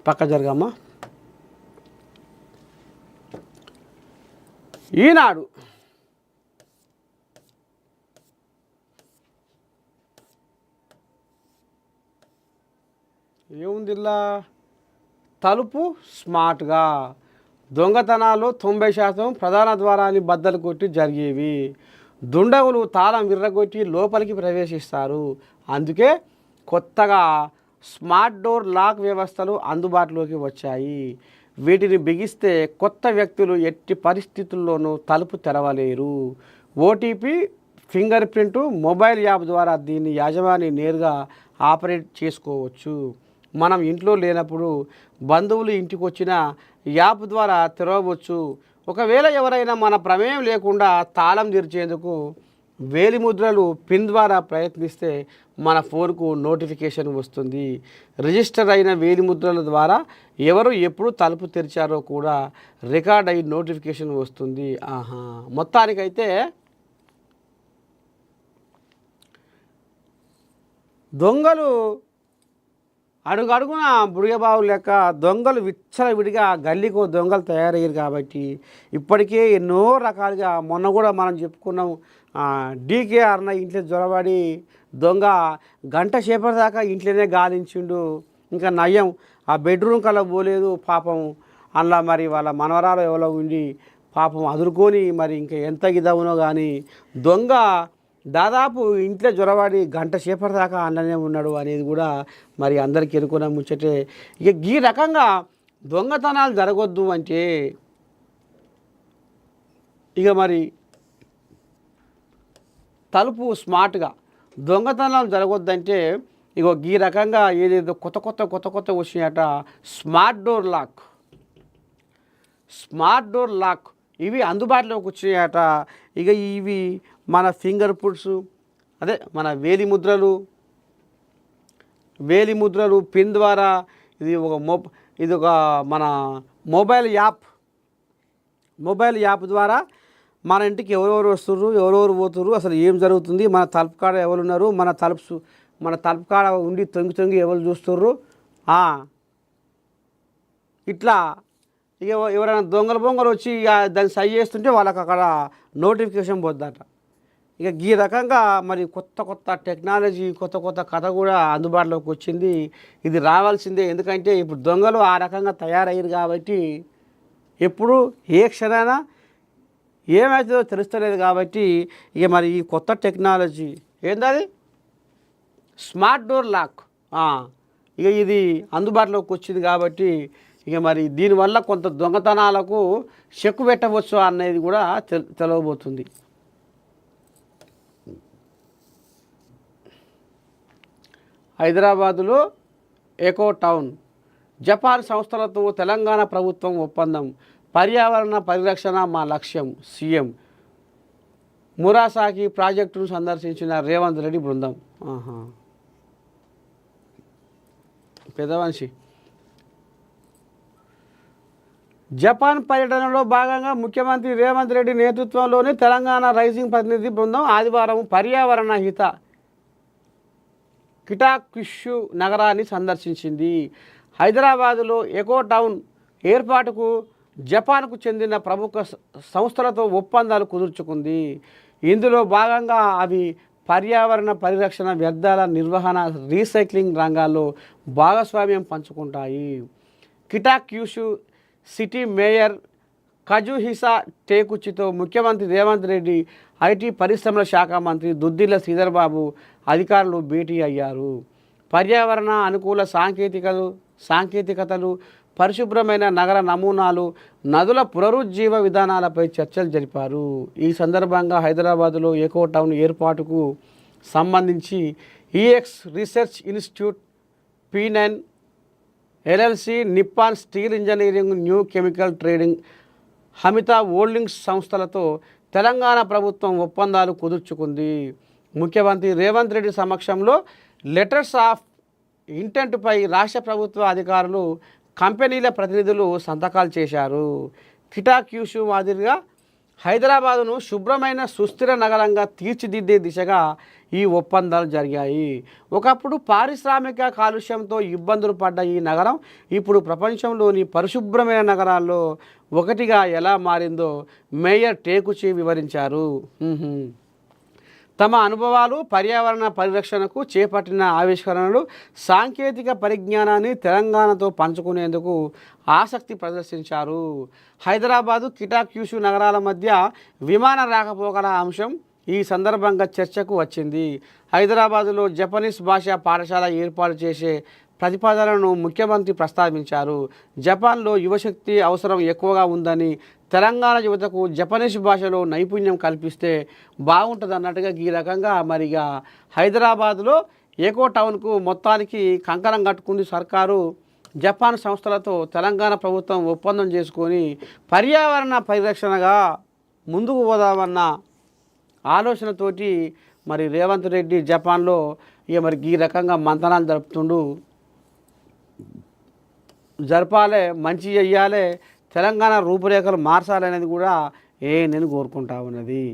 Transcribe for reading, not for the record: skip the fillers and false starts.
పక్క జరగమ్మా. ఈనాడు ఏముందిలా, తలుపు స్మార్ట్గా, దొంగతనాలు 90% ప్రధాన ద్వారాన్ని బద్దలు కొట్టి జరిగేవి. దుండగులు తాళం విర్రగొట్టి లోపలికి ప్రవేశిస్తారు. అందుకే కొత్తగా స్మార్ట్ డోర్ లాక్ వ్యవస్థలు అందుబాటులోకి వచ్చాయి. వీటిని బిగిస్తే కొత్త వ్యక్తులు ఎట్టి పరిస్థితుల్లోనూ తలుపు తెరవలేరు. OTP, finger print, mobile app ద్వారా దీన్ని యజమాని నేరుగా ఆపరేట్ చేసుకోవచ్చు. మనం ఇంట్లో లేనప్పుడు బంధువులు ఇంటికి వచ్చిన యాప్ ద్వారా తెరవవచ్చు. ఒకవేళ ఎవరైనా మన ప్రమేయం లేకుండా తాళం తెరిచేందుకు వేలిముద్రలు పిన్ ద్వారా ప్రయత్నిస్తే మన ఫోన్కు నోటిఫికేషన్ వస్తుంది. రిజిస్టర్ అయిన వేలిముద్రల ద్వారా ఎవరు ఎప్పుడు తలుపు తెరిచారో కూడా రికార్డ్ అయ్యి నోటిఫికేషన్ వస్తుంది. మొత్తానికైతే దొంగలు అడుగడుగున బుడిగబాబు లెక్క దొంగలు విచ్చలవిడిగా గల్లీకో దొంగలు తయారయ్యారు. కాబట్టి ఇప్పటికే ఎన్నో రకాలుగా, మొన్న కూడా మనం చెప్పుకున్నాం, డీకే అన్న ఇంట్లో జ్వరబడి దొంగ గంట సేపటి దాకా ఇంట్లోనే గాలించిండు. ఇంకా నయ్యం ఆ బెడ్రూమ్ కల్లా పోలేదు పాపం. అందులో మరి వాళ్ళ మనవరాలు ఎవరో ఉండి పాపం అదురుకొని మరి ఇంకా ఎంత ఇదవునో కానీ దొంగ దాదాపు ఇంట్లో జ్వరబడి గంట సేపటి దాకా అందులోనే ఉన్నాడు అనేది కూడా మరి అందరికీ ఎన్నుకున్న ముచ్చటే. ఇక ఈ రకంగా దొంగతనాలు జరగొద్దు అంటే ఇక మరి తలుపు స్మార్ట్గా దొంగతనాలు జరగొద్దంటే ఇగో ఈ రకంగా ఏదేదో కొత్త వచ్చినాయట. స్మార్ట్ డోర్ లాక్ ఇవి అందుబాటులోకి వచ్చినాయట. ఇక ఇవి మన ఫింగర్ ప్రింట్స్, అదే మన వేలిముద్రలు పిన్ ద్వారా ఇది ఒక మన మొబైల్ యాప్ ద్వారా మన ఇంటికి ఎవరెవరు వస్తుర్రు, ఎవరెవరు పోతుర్రు, అసలు ఏం జరుగుతుంది, మన తలుపు కాడ ఎవరు ఉన్నారు, మన తలుపు కాడ ఉండి తొంగి ఎవరు చూస్తుర్రు, ఇట్లా ఇక ఎవరైనా దొంగలు వచ్చి ఇక దాన్ని సై చేస్తుంటే వాళ్ళకి అక్కడ నోటిఫికేషన్ పోద్దట. ఇక ఈ రకంగా మరి కొత్త టెక్నాలజీ, కొత్త కథ కూడా అందుబాటులోకి వచ్చింది. ఇది రావాల్సిందే. ఎందుకంటే ఇప్పుడు దొంగలు ఆ రకంగా తయారయ్యారు కాబట్టి ఎప్పుడు ఏ క్షణాన ఏమవుతుందో తెలుస్తలేదు. కాబట్టి ఇక మరి ఈ కొత్త టెక్నాలజీ ఏంటది, స్మార్ట్ డోర్ లాక్, ఇక ఇది అందుబాటులోకి వచ్చింది. కాబట్టి ఇక మరి దీనివల్ల కొంత దొంగతనాలకు చెక్కు పెట్టవచ్చు అనేది కూడా తెలవబోతుంది. హైదరాబాదులో ఎకో టౌన్, జపాన్ సంస్థలతో తెలంగాణ ప్రభుత్వం ఒప్పందం, పర్యావరణ పరిరక్షణ మా లక్ష్యం. సీఎం మురాసాకి ప్రాజెక్టును సందర్శించిన రేవంత్ రెడ్డి బృందం. పెద్దమనిషి జపాన్ పర్యటనలో భాగంగా ముఖ్యమంత్రి రేవంత్ రెడ్డి నేతృత్వంలోని తెలంగాణ రైజింగ్ ప్రతినిధి బృందం ఆదివారం పర్యావరణ హిత కిటాక్యుషు నగరాన్ని సందర్శించింది. హైదరాబాదులో ఎకో టౌన్ ఏర్పాటుకు జపాన్కు చెందిన ప్రముఖ సంస్థలతో ఒప్పందాలు కుదుర్చుకుంది. ఇందులో భాగంగా అవి పర్యావరణ పరిరక్షణ, వ్యర్థాల నిర్వహణ, రీసైక్లింగ్ రంగాల్లో భాగస్వామ్యం పంచుకుంటాయి. కిటాక్యుషు సిటీ మేయర్ కజుహిసా టేకుచితో ముఖ్యమంత్రి రేవంత్ రెడ్డి, ఐటీ పరిశ్రమల శాఖ మంత్రి దుద్దిల్ల శ్రీధర్ బాబు అధికారులు భేటీ అయ్యారు. పర్యావరణ అనుకూల సాంకేతికతలు, పరిశుభ్రమైన నగర నమూనాలు, నదుల పునరుజ్జీవ విధానాలపై చర్చలు జరిపారు. ఈ సందర్భంగా హైదరాబాదులో ఎకో టౌన్ ఏర్పాటుకు సంబంధించి ఈఎక్స్ research institute, P9 LLC, Nippon steel engineering, new chemical trading, హమితా హోల్డింగ్స్ సంస్థలతో తెలంగాణ ప్రభుత్వం ఒప్పందాలు కుదుర్చుకుంది. ముఖ్యమంత్రి రేవంత్ రెడ్డి సమక్షంలో లెటర్స్ ఆఫ్ ఇంటెంట్పై రాష్ట్ర ప్రభుత్వ అధికారులు, కంపెనీల ప్రతినిధులు సంతకాలు చేశారు. కిటాక్యుషు మాదిరిగా హైదరాబాదును శుభ్రమైన సుస్థిర నగరంగా తీర్చిదిద్దే దిశగా ఈ ఒప్పందాలు జరిగాయి. ఒకప్పుడు పారిశ్రామిక కాలుష్యంతో ఇబ్బందులు పడ్డ ఈ నగరం ఇప్పుడు ప్రపంచంలోని పరిశుభ్రమైన నగరాల్లో ఒకటిగా ఎలా మారిందో మేయర్ టేకుచి వివరించారు. తమ అనుభవాలు, పర్యావరణ పరిరక్షణకు చేపట్టిన ఆవిష్కరణలు, సాంకేతిక పరిజ్ఞానాన్ని తెలంగాణతో పంచుకునేందుకు ఆసక్తి ప్రదర్శించారు. హైదరాబాదు, కిటాక్యూషు నగరాల మధ్య విమాన రాకపోకల అంశం ఈ సందర్భంగా చర్చకు వచ్చింది. హైదరాబాదులో జపనీస్ భాషా పాఠశాల ఏర్పాటు చేసే ప్రతిపాదనను ముఖ్యమంత్రి ప్రస్తావించారు. జపాన్లో యువశక్తి అవసరం ఎక్కువగా ఉందని, తెలంగాణ యువతకు జపనీస్ భాషలో నైపుణ్యం కల్పిస్తే బాగుంటుంది అన్నట్టుగా ఈ రకంగా మరిగా హైదరాబాద్లో ఏకో టౌన్కు మొత్తానికి కంకణం కట్టుకుంది సర్కారు. జపాన్ సంస్థలతో తెలంగాణ ప్రభుత్వం ఒప్పందం చేసుకొని పర్యావరణ పరిరక్షణగా ముందుకు పోదామన్న ఆలోచనతోటి మరి రేవంత్ రెడ్డి జపాన్లో ఇక మరి ఈ రకంగా మంతనాలు జరపాలి, మంచి చెయ్యాలి, తెలంగాణ రూపురేఖలు మార్చాలనేది కూడా నేను కోరుకుంటా ఉన్నది.